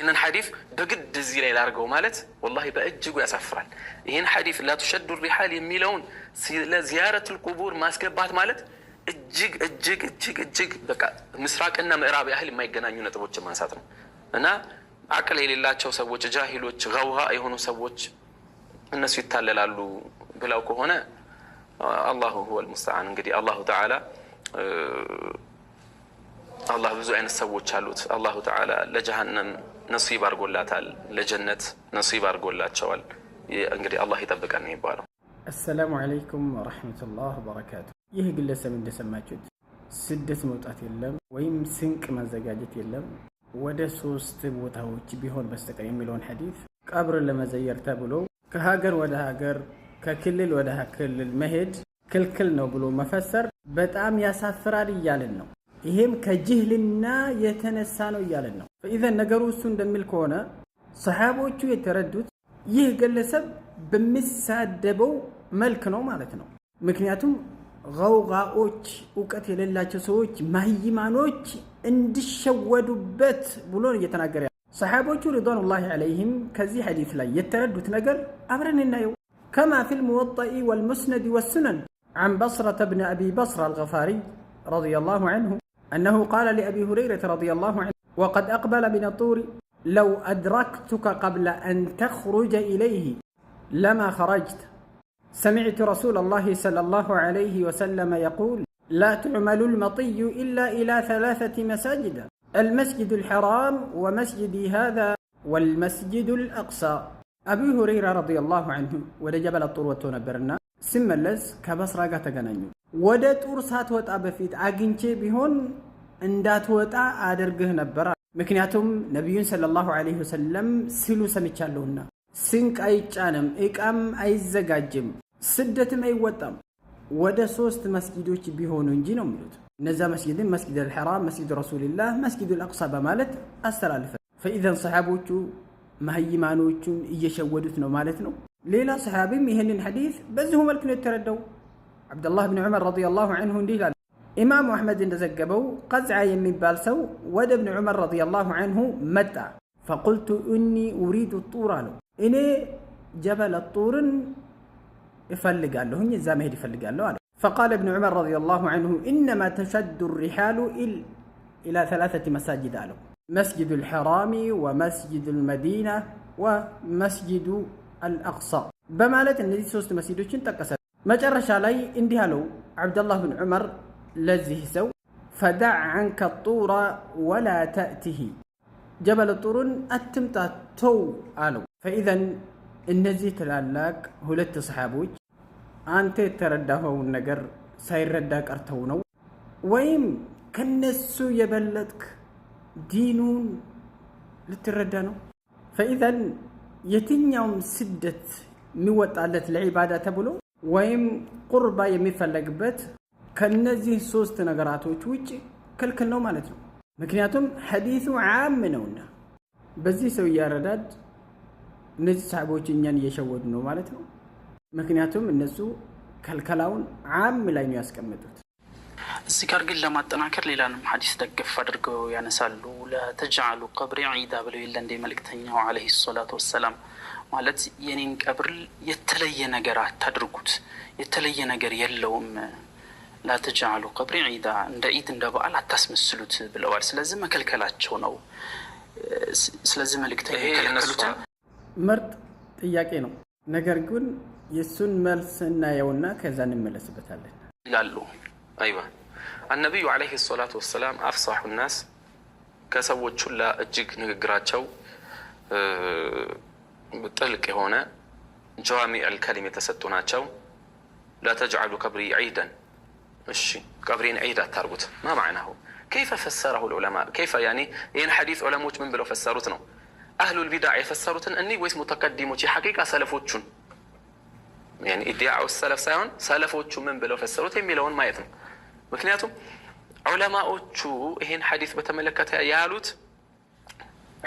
إن الحديث بجد زي لارجو مالت والله بأجج ويسافرال إن حديث لا تشد الرحال يميلون لزيارة القبور ما سكبات مالت እጅግ በቃ ምስራቅና ምዕራብ ያህል የማይገናኙ ነጥቦች ማንሳት ነው እና አቅል የሌላቸው ሰዎች ጃሂሎች ገውሃ የሆኑ ሰዎች እነሱ ይታለላሉ ብለው ከሆነ አላሁ هو المستعان እንግዲህ አላሁ ተዓላ አላህ ብዙ አይነት ሰዎች አሉት አላሁ ተዓላ ለጀሃነም ነሲብ አርጎላታል ለጀነት ነሲብ አርጎላቸዋል እንግዲህ አላህ ይጠብቀን ይባላል السلام عليكم ورحمة الله وبركاته ይህ ግለሰብ እንደሰማችሁት ስደት መውጣት የለም ወይም ስንቅ ማዘጋጀት የለም ወደ ሶስት ቦታዎች ቢሆን በስተቀር የሚለውን ሐዲስ ቀብር ለመዘየር ተብሎ ከሀገር ወደ ሀገር ከክልል ወደ ክልል መሄድ ክልክል ነው ብሎ መፈሰር በጣም ያሳፍራል ይያልን ነው ይሄም ከጅህልና የተነሳ ነው ይያልን ነው فاذا ነገሩ እሱ እንደሚል ከሆነ ሰሃቦቹ የተረዱት ይህ ግለሰብ በሚሳደበው መልክ ነው ማለት ነው ምክንያቱም غوغاዎች እውቀት የሌላቸው ሰዎች ማህይማኖች እንዲሸወዱበት ብሎ እየተናገረ ሰሃቦቹ رضوان عليهم ከዚህ ሐዲስ ላይ የተረዱት ነገር አብረን እናየው كما في الموطأ والمسند والسنن عن بصرة بن أبي بصرة الغفاري رضي الله عنه أنه قال لأبي هريرة رضي الله عنه وقد أقبل من الطور لو أدركتك قبل أن تخرج إليه لما خرجت سمعت رسول الله صلى الله عليه وسلم يقول لا تعمل المطي إلا إلى 3 مساجد المسجد الحرام ومسجدي هذا والمسجد الأقصى أبي هريرة رضي الله عنه ودا جبل الطور وتنبرنا سملز كبصرة قاتقنانيو ودا طور ساتوت أبفيت أجنشي بهون اندات وطا أدرقه نبرا مكنياتهم نبي صلى الله عليه وسلم سلو سميتشالونا سنك አይጫንም እቃም አይዘጋጅም ስደትም አይወጣም ወደ ሶስት መስጊዶች ቢሆኑ እንጂ ነው የሚሉት እነዛ መስጊድን መስጊድ الحرام መስጊድ ረሱልላህ መስጊድ الأقصى በማለት አስተላልፈ فاذا ሰሃቦቹ ማህይማኖቹን እየሸወዱት ነው ማለት ነው ሌላ ሰሃቢም ይሄንን ሐዲስ በዚሁ መልኩ ነው የተረዳው አብዱላህ ኢብኑ ዑመር ረዲየላሁ ዐንሁ እንዲህ ይላል ኢማሙ አህመድ እንደዘገበው ቀዝዓ የሚባል ሰው ወደ ኢብኑ ዑመር ረዲየላሁ ዐንሁ መጣ فقلت اني اريد الطور له እኔ جبل الطور ይፈልጋለሁኝ እዛ መሄድ ይፈልጋለሁ አለ فقال ابن عمر رضي الله عنه انما تشد الرحال الى 3 مساجد له مسجد الحرام ومسجد المدينة ومسجد الأقصى بمالت እነዚህ ሶስት መስጊዶችን ተቀሰ መጨረሻ ላይ እንዲህ አለው አብዱላህ ኢብኑ ዑመር ለዚህ ሰው فدع عنك الطور ولا تأته جبل الطور أتمتاتو قالوا فإذا እነዚህ ትላላቅ ሁለት ሰሃቦች አንተ የተረዳኸው ነገር ሳይረዳ ቀርተው ነው ወይም ከነሱ የበለጥክ ዲኑን ልትረዳ ነው فإذا የትኛውም ስደት የሚወጣለት ለዒባዳ ተብሎ ወይም ቁርባ የሚፈለግበት ከነዚህ ሶስት ነገራቶች ውጪ ክልክል ነው ማለት ነው ምክንያቱም ሐዲሱ ዓም ነውና በዚህ ሰው ያረዳድ እነዚህ ሰሃቦች እኛን እየሸወዱ ነው ማለት ነው ምክንያቱም እነሱ ከልከላውን ዓም ላይ ነው ያስቀመጡት እዚህ ጋር ግን ለማጠናከር ሌላንም ሐዲስ ደገፍ አድርገው ያነሳሉ ለተጃሉ ቀብሪ ዒዳ ብለው ይለንደ መልእክተኛው አለይሂ ሰላቱ ወሰለም ማለት የኔን ቀብር የተለየ ነገር አታድርጉት የተለየ ነገር የለውም ለተጃሉ ቀብሪ ዒዳ እንደ ዒድ እንደ በዓል አታስመስሉት ብለዋል ስለዚህ መከልከላቸው ነው ስለዚህ መልእክተኛው የከለከሉት ምርጥ ጥያቄ ነው ነገር ግን የሱን መልስ እናየውና ከዛ እንመለስበታለን ይላሉ አይዋ النبي عليه الصلاة والسلام أفصح الناس كسوت لا أجيك نقراቸው بطلق هنا جوامع الكلمة تسطوناቸው لا تجعلوا قبري عيدا الشي قبرين عيدا تربط ما معناه كيف فسره العلماء كيف يعني ين حديث علماء من بلو فسروتنا أهل البدع يفسروتن أني ويس متقدمو شي حقيقة سلفوتشون يعني ادعاء السلف سايون سلفوتشون من بلو فسروت የሚለውን ማየት ነው ምክንያቱም ዑለማዎቹ ይሄን ሐዲስ በተመለከተ ያሉት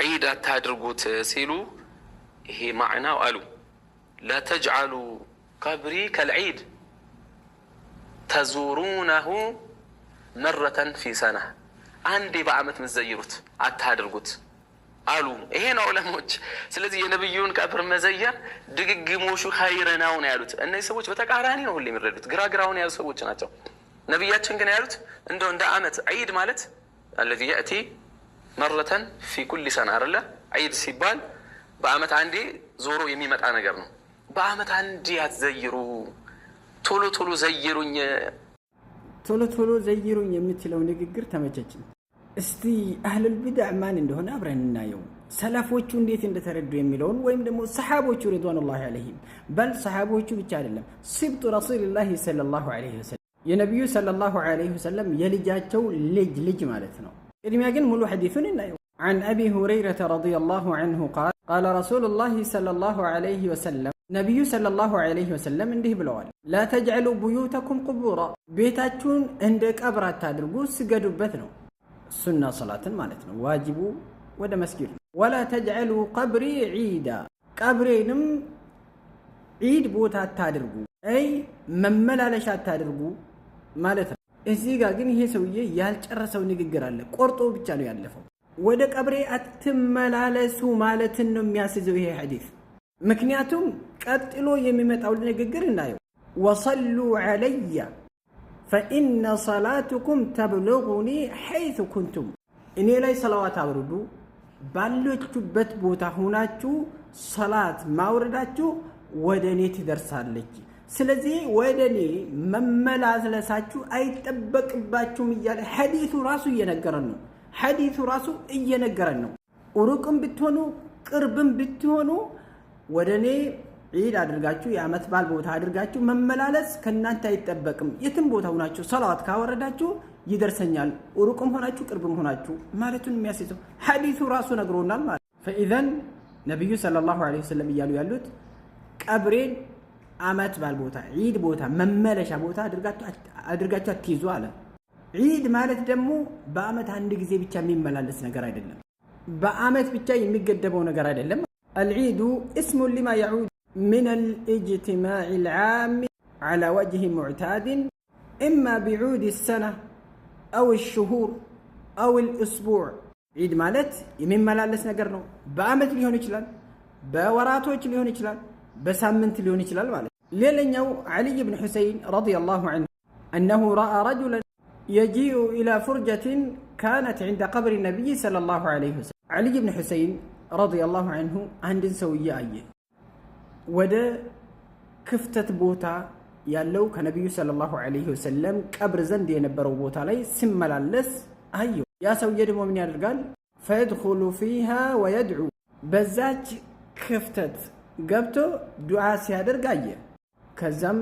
ዒድ አታድርጉት ሲሉ ይሄ ማዕናው አሉ لا تجعلوا قبري كالعيد تزورونه مرة في سنة عندي بعمت مزيروت አታድርጉት አሉ። ይሄ ነው ዑለሞች። ስለዚህ የነብዩን ቀብር መዘየር ድግግሞሹ ኸይር ነው ያሉት። እነዚህ ሰዎች በተቃራኒ ነው ሁሌ የሚረዱት፣ ግራግራውን ያሉ ሰዎች ናቸው። ነብያችን ግን ያሉት እንደው እንደ አመት ዒድ ማለት الذي يأتي مرة في كل سنة አይደለ? ዒድ ሲባል በአመት አንዴ ዞሮ የሚመጣ ነገር ነው። በአመት አንዴ አትዘይሩ፣ ቶሎ ቶሎ ዘይሩኝ፣ ቶሎ ቶሎ ዘይሩኝ የምትለው ንግግር ተመቸችኝ። እስቲ አህለል ቢድዕ ማን እንደሆነ አብረን እናየው። ሰለፎቹ እንዴት እንደተረዱ የሚለውን ወይም ደግሞ ሰሃቦቹ ሪድዋኑላሂ ዐለይሂም በል ሰሃቦቹ ብቻ አይደለም ሲብጡ ረሱልላሂ ሰለላሁ ዐለይሂ ወሰለም የነብዩ ሰለላሁ ዐለይሂ ወሰለም የልጃቸው ልጅ ማለት ነው። ቅድሚያ ግን ሙሉ ሐዲሱን እናየው። عن أبي هريرة رضي الله عنه قال قال رسول الله صلى الله عليه وسلم نبي صلى الله عليه وسلم እንዲህ ብለዋል لا تجعلوا بيوتكم قبورا ቤታችሁን እንደ ቀብር አታድርጉ፣ ስገዱበት ነው። ሱና ሶላትን ማለት ነው። ዋጅቡ ወደ መስጊድ ነው። ولا تجعلوا قبري عيدا ቀብሬንም ዒድ ቦታ አታድርጉ፣ አይ መመላለሻ አታድርጉ ማለት ነው። እዚህ ጋር ግን ይሄ ሰውዬ ያልጨረሰው ንግግር አለ። ቆርጦ ብቻ ነው ያለፈው። ወደ ቀብሬ አትመላለሱ ማለትን ነው የሚያስይዘው ይሄ ሐዲስ። ምክንያቱም ቀጥሎ የሚመጣው ንግግር እናየው። ወሰሉ ዐለየ ፈኢነ ሰላቱኩም ተብሉጉኒ ሐይሱ ኩንቱም፣ እኔ ላይ ሰላዋት አውርዱ፣ ባለችሁበት ቦታ ሆናችሁ ሰላት ማውረዳችሁ ወደ እኔ ትደርሳለች። ስለዚህ ወደ እኔ መመላለሳችሁ አይጠበቅባችሁም እያለ ሐዲሱ ራሱ እየነገረን ነው። ሐዲሱ ራሱ እየነገረን ነው። ሩቅም ብትሆኑ ቅርብም ብትሆኑ ወደ እኔ ዒድ አድርጋችሁ የዓመት በዓል ቦታ አድርጋችሁ መመላለስ ከእናንተ አይጠበቅም። የትም ቦታ ሆናችሁ ሰላዋት ካወረዳችሁ ይደርሰኛል፣ ሩቅም ሆናችሁ ቅርብም ሆናችሁ ማለቱን የሚያስይዘው ሐዲሱ ራሱ ነግሮናል ማለት። ፈኢዘን ነቢዩ ሰለላሁ ዐለይሂ ወሰለም እያሉ ያሉት ቀብሬን ዓመት በዓል ቦታ ዒድ ቦታ መመለሻ ቦታ አድርጋችሁ አትይዙ አለ። ዒድ ማለት ደግሞ በዓመት አንድ ጊዜ ብቻ የሚመላለስ ነገር አይደለም። በዓመት ብቻ የሚገደበው ነገር አይደለም። አልዒዱ እስሙ ሊማ የዑድ من الاجتماع العام على وجه معتاد إما بعود السنة أو الشهور أو الأسبوع. عيد مالت يمين ملالس نقرنو بأمت ليهون يشلال بوراتوش ليهون يشلال بسامنت ليهون يشلال مالت. ليلنيو علي بن حسين رضي الله عنه أنه رأى رجلا يجيء إلى فرجة كانت عند قبر النبي صلى الله عليه وسلم. علي بن حسين رضي الله عنه عند سوية أيه ወደ ክፍተት ቦታ ያለው ከነብዩ ሰለላሁ ዐለይሂ ወሰለም ቀብር ዘንድ የነበረው ቦታ ላይ ሲመላለስ አየው። ያ ሰውዬ ደግሞ ምን ያደርጋል? ፈይድኹሉ ፊሃ ወየድዑ፣ በዛች ክፍተት ገብቶ ዱዓ ሲያደርግ አየ። ከዛም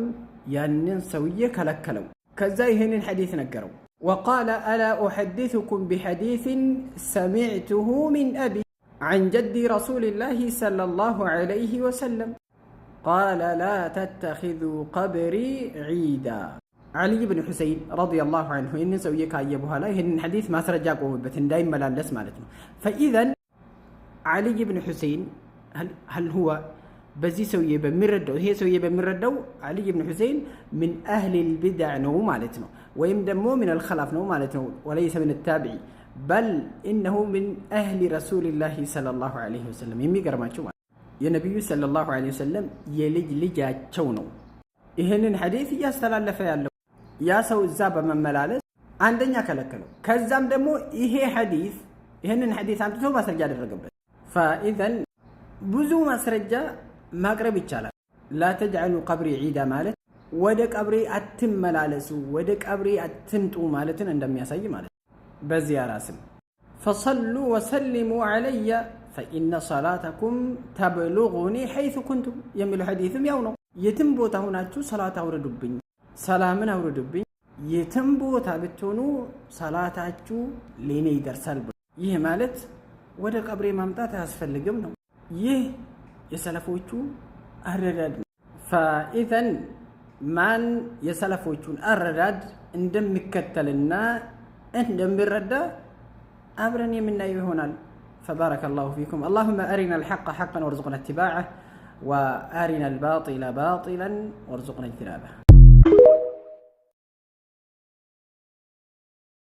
ያንን ሰውዬ ከለከለው። ከዛ ይሄንን ሐዲስ ነገረው። ወቃለ አላ ኡሐዲሱኩም ቢሐዲስን ሰሚዕቱሁ ሚን አቢ عن جد رسول الله صلى الله عليه وسلم قال لا تتخذوا قبري عيدا. علي بن حسين رضي الله عنه إن سويك أيبها لا إن حديث ما سرجع قومبة دائما لا نسمع لتنا. فإذا علي بن حسين هل هو بزي سوية بمردو هي سوية بمردو علي بن حسين من أهل البدع نو مالتنا ويمدمو من الخلاف نو مالتنا وليس من التابعي بل إنه من أهل رسول الله صلى الله عليه وسلم يمي قرماتشو የነብዩ ሰለላሁ ዐለይሂ ወሰለም የልጅ ልጃቸው ነው። ይሄንን ሐዲስ እያስተላለፈ ያለው ያ ሰው እዛ በመመላለስ አንደኛ ከለከለው። ከዛም ደግሞ ይሄ ሐዲስ ይሄንን ሐዲስ አምጥቶ ማስረጃ አደረገበት። فاذا ብዙ ማስረጃ ማቅረብ ይቻላል። لا تجعلوا قبري عيدا ማለት ወደ ቀብሬ አትመላለሱ፣ ወደ ቀብሬ አትምጡ ማለትን እንደሚያሳይ ማለት በዚያራ ስም فصلوا وسلموا علي فإن صلاتكم تبلغني حيث كنتم የሚል ሐዲስም ያው ነው። የትም ቦታ ሆናችሁ ሰላት አውርዱብኝ፣ ሰላምን አውርዱብኝ፣ የትም ቦታ ብትሆኑ ሰላታችሁ ለኔ ይደርሳል። ይህ ማለት ወደ ቀብሬ ማምጣት አያስፈልግም ነው። ይህ የሰለፎቹ አረዳድ ነው። فإذا ማን የሰለፎቹን አረዳድ እንደሚከተልና እንደሚረዳ አብረን የምናየው ይሆናል። فبارك الله فيكم. اللهم أرنا الحق حقا وارزقنا اتباعه، وأرنا الباطل باطلا وارزقنا اجتنابه.